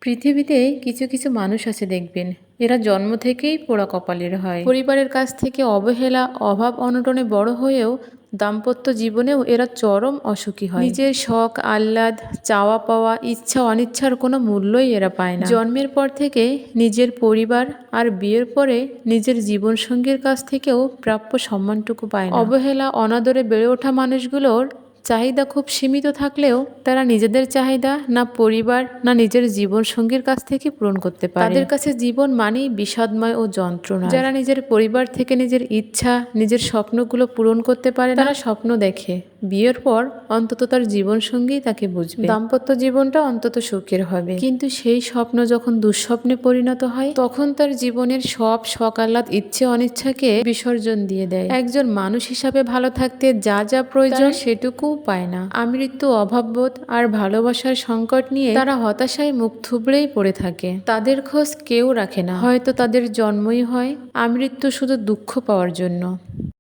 পৃথিবীতে কিছু কিছু মানুষ আছে দেখবেন, এরা জন্ম থেকেই পোড়া কপালের হয়। পরিবারের কাছ থেকে অবহেলা, অভাব অনটনে বড় হয়েও দাম্পত্য জীবনেও এরা চরম অসুখী হয়। নিজের শখ, আহ্লাদ, চাওয়া পাওয়া, ইচ্ছা অনিচ্ছার কোনো মূল্যই এরা পায় না। জন্মের পর থেকে নিজের পরিবার আর বিয়ের পরে নিজের জীবনসঙ্গীর কাছ থেকেও প্রাপ্য সম্মানটুকু পায় না। অবহেলা, অনাদরে বেড়ে ওঠা মানুষগুলোর চাহিদা খুব সীমিত থাকলেও তারা নিজেদের চাহিদা না পরিবার না নিজের জীবনসঙ্গীর কাছ থেকে পূরণ করতে পারে। তাদের কাছে জীবন মানেই বিষাদময় ও যন্ত্রণা। যারা নিজের পরিবার থেকে নিজের ইচ্ছা, নিজের স্বপ্নগুলো পূরণ করতে পারে না, তারা স্বপ্ন দেখে বিয়ের পর অন্তত তার জীবনসঙ্গী তাকে বুঝবে, দাম্পত্য জীবনটা অন্তত সুখের হবে। কিন্তু সেই স্বপ্ন যখন দুঃস্বপ্নে পরিণত হয়, তখন তার জীবনের সব শখ, আহ্লাদ, ইচ্ছে অনিচ্ছাকে বিসর্জন দিয়ে দেয়। একজন মানুষ হিসাবে ভালো থাকতে যা যা প্রয়োজন সেটুকু পায় না। আমৃত্যু অভাববোধ আর ভালোবাসার সংকট নিয়ে তারা হতাশায় মুখ থুবড়েই পড়ে থাকে। তাদের খোঁজ কেউ রাখে না। হয়তো তাদের জন্মই হয় আমৃত্যু শুধু দুঃখ পাওয়ার জন্য।